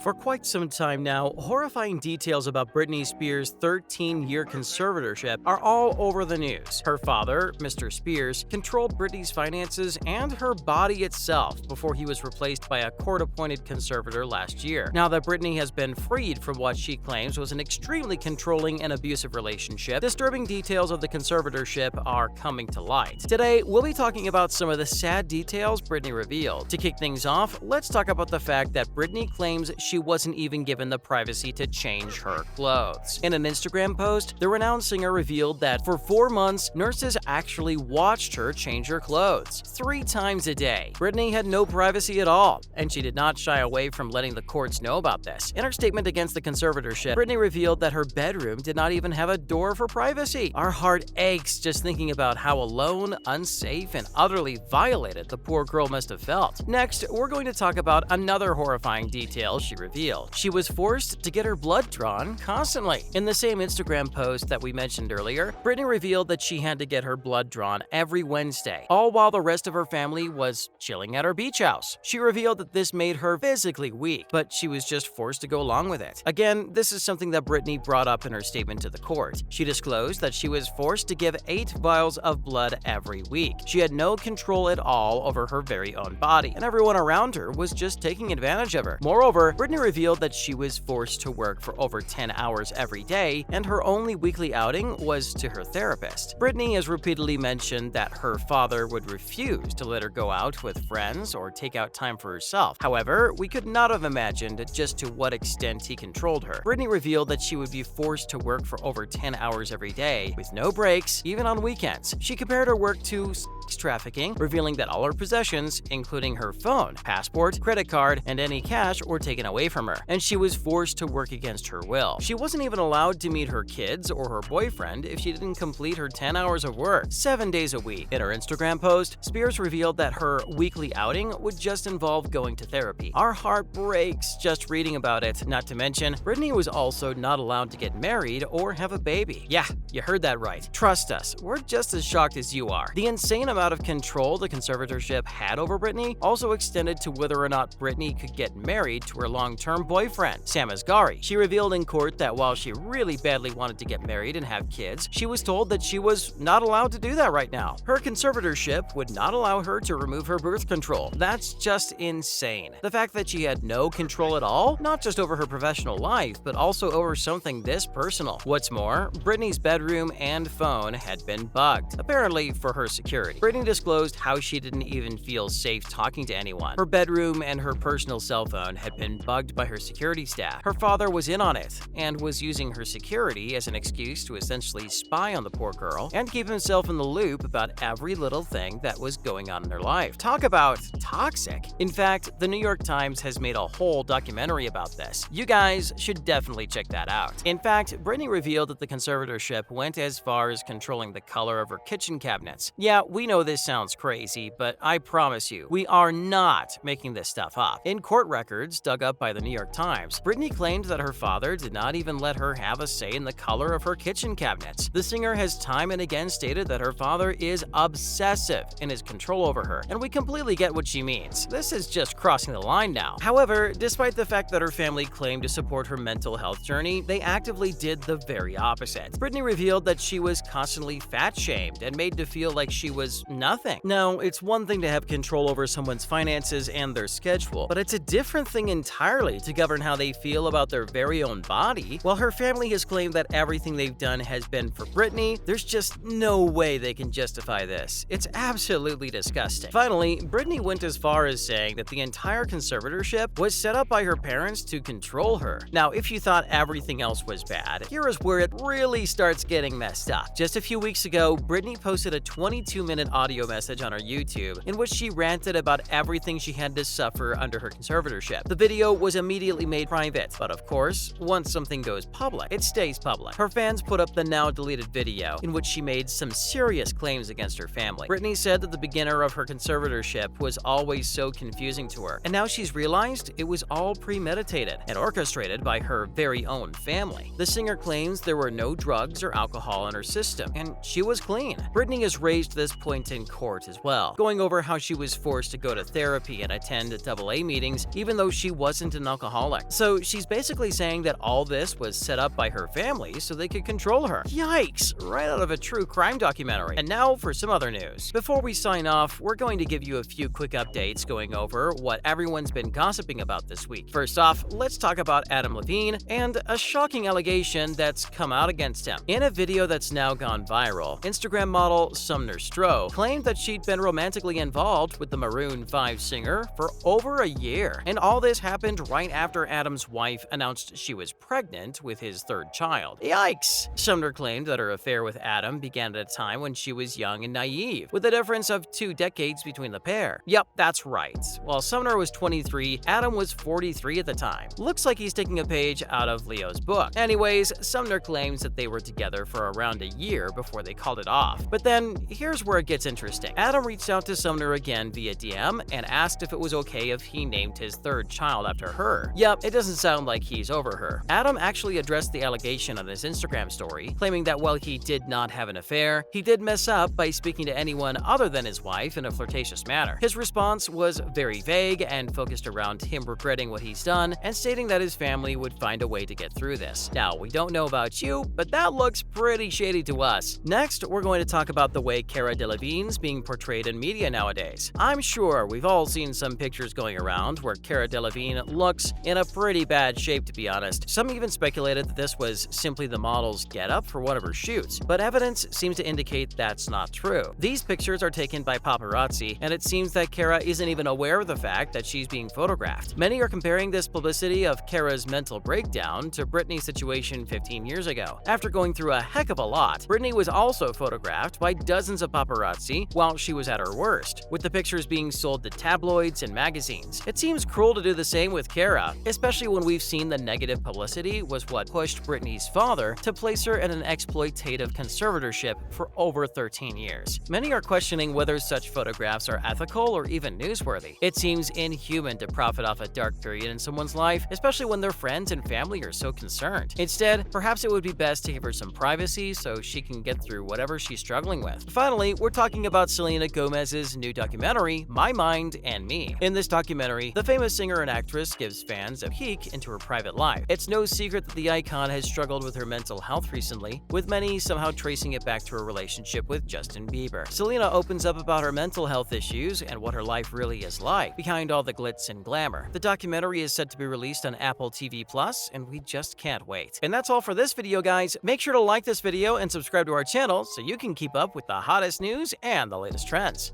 For quite some time now, horrifying details about Britney Spears' 13-year conservatorship are all over the news. Her father, Mr. Spears, controlled Britney's finances and her body itself before he was replaced by a court-appointed conservator last year. Now that Britney has been freed from what she claims was an extremely controlling and abusive relationship, disturbing details of the conservatorship are coming to light. Today, we'll be talking about some of the sad details Britney revealed. To kick things off, let's talk about the fact that Britney claims she wasn't even given the privacy to change her clothes. In an Instagram post, the renowned singer revealed that for 4 months, nurses actually watched her change her clothes 3 times a day. Britney had no privacy at all, and she did not shy away from letting the courts know about this. In her statement against the conservatorship, Britney revealed that her bedroom did not even have a door for privacy. Our heart aches just thinking about how alone, unsafe, and utterly violated the poor girl must have felt. Next, we're going to talk about another horrifying detail she revealed. She was forced to get her blood drawn constantly. In the same Instagram post that we mentioned earlier, Britney revealed that she had to get her blood drawn every Wednesday, all while the rest of her family was chilling at her beach house. She revealed that this made her physically weak, but she was just forced to go along with it. Again, this is something that Britney brought up in her statement to the court. She disclosed that she was forced to give 8 vials of blood every week. She had no control at all over her very own body, and everyone around her was just taking advantage of her. Moreover, Britney revealed that she was forced to work for over 10 hours every day, and her only weekly outing was to her therapist. Britney has repeatedly mentioned that her father would refuse to let her go out with friends or take out time for herself. However, we could not have imagined just to what extent he controlled her. Britney revealed that she would be forced to work for over 10 hours every day, with no breaks, even on weekends. She compared her work to sex trafficking, revealing that all her possessions, including her phone, passport, credit card, and any cash, were taken away from her, and she was forced to work against her will. She wasn't even allowed to meet her kids or her boyfriend if she didn't complete her 10 hours of work, 7 days a week. In her Instagram post, Spears revealed that her weekly outing would just involve going to therapy. Our heart breaks just reading about it. Not to mention, Britney was also not allowed to get married or have a baby. Yeah, you heard that right. Trust us, we're just as shocked as you are. The insane amount of control the conservatorship had over Britney also extended to whether or not Britney could get married to her long-term boyfriend, Sam Asghari. She revealed in court that while she really badly wanted to get married and have kids, she was told that she was not allowed to do that right now. Her conservatorship would not allow her to remove her birth control. That's just insane. The fact that she had no control at all, not just over her professional life, but also over something this personal. What's more, Britney's bedroom and phone had been bugged, apparently for her security. Britney disclosed how she didn't even feel safe talking to anyone. Her bedroom and her personal cell phone had been bugged by her security staff. Her father was in on it and was using her security as an excuse to essentially spy on the poor girl and keep himself in the loop about every little thing that was going on in her life. Talk about toxic. In fact, the New York Times has made a whole documentary about this. You guys should definitely check that out. In fact, Britney revealed that the conservatorship went as far as controlling the color of her kitchen cabinets. Yeah, we know this sounds crazy, but I promise you, we are not making this stuff up. In court records dug up by the New York Times, Britney claimed that her father did not even let her have a say in the color of her kitchen cabinets. The singer has time and again stated that her father is obsessive in his control over her, and we completely get what she means. This is just crossing the line now. However, despite the fact that her family claimed to support her mental health journey, they actively did the very opposite. Britney revealed that she was constantly fat-shamed and made to feel like she was nothing. Now, it's one thing to have control over someone's finances and their schedule, but it's a different thing entirely to govern how they feel about their very own body. While her family has claimed that everything they've done has been for Britney, there's just no way they can justify this. It's absolutely disgusting. Finally, Britney went as far as saying that the entire conservatorship was set up by her parents to control her. Now, if you thought everything else was bad, here is where it really starts getting messed up. Just a few weeks ago, Britney posted a 22-minute audio message on her YouTube in which she ranted about everything she had to suffer under her conservatorship. The video was immediately made private, but of course, once something goes public, it stays public. Her fans put up the now deleted video in which she made some serious claims against her family. Britney said that the beginner of her conservatorship was always so confusing to her, and now she's realized it was all premeditated and orchestrated by her very own family. The singer claims there were no drugs or alcohol in her system, and she was clean. Britney has raised this point in court as well, going over how she was forced to go to therapy and attend AA meetings even though she wasn't and an alcoholic. So she's basically saying that all this was set up by her family so they could control her. Yikes! Right out of a true crime documentary. And now for some other news. Before we sign off, we're going to give you a few quick updates going over what everyone's been gossiping about this week. First off, let's talk about Adam Levine and a shocking allegation that's come out against him. In a video that's now gone viral, Instagram model Sumner Stroh claimed that she'd been romantically involved with the Maroon 5 singer for over a year. And all this happened right after Adam's wife announced she was pregnant with his third child. Yikes! Sumner claimed that her affair with Adam began at a time when she was young and naive, with a difference of 2 decades between the pair. Yep, that's right. While Sumner was 23, Adam was 43 at the time. Looks like he's taking a page out of Leo's book. Anyways, Sumner claims that they were together for around a year before they called it off. But then, here's where it gets interesting. Adam reached out to Sumner again via DM and asked if it was okay if he named his third child after her. Yep, it doesn't sound like he's over her. Adam actually addressed the allegation on his Instagram story, claiming that while he did not have an affair, he did mess up by speaking to anyone other than his wife in a flirtatious manner. His response was very vague and focused around him regretting what he's done and stating that his family would find a way to get through this. Now, we don't know about you, but that looks pretty shady to us. Next, we're going to talk about the way Cara Delevingne's being portrayed in media nowadays. I'm sure we've all seen some pictures going around where Cara Delevingne looks in a pretty bad shape, to be honest. Some even speculated that this was simply the model's getup for one of her shoots, but evidence seems to indicate that's not true. These pictures are taken by paparazzi, and it seems that Cara isn't even aware of the fact that she's being photographed. Many are comparing this publicity of Cara's mental breakdown to Britney's situation 15 years ago. After going through a heck of a lot, Britney was also photographed by dozens of paparazzi while she was at her worst, with the pictures being sold to tabloids and magazines. It seems cruel to do the same with Cara, especially when we've seen the negative publicity was what pushed Britney's father to place her in an exploitative conservatorship for over 13 years. Many are questioning whether such photographs are ethical or even newsworthy. It seems inhuman to profit off a dark period in someone's life, especially when their friends and family are so concerned. Instead, perhaps it would be best to give her some privacy so she can get through whatever she's struggling with. Finally, we're talking about Selena Gomez's new documentary, My Mind and Me. In this documentary, the famous singer and actress gives fans a peek into her private life. It's no secret that the icon has struggled with her mental health recently, with many somehow tracing it back to her relationship with Justin Bieber. Selena opens up about her mental health issues and what her life really is like behind all the glitz and glamour. The documentary is set to be released on Apple TV+, and we just can't wait. And that's all for this video, guys. Make sure to like this video and subscribe to our channel so you can keep up with the hottest news and the latest trends.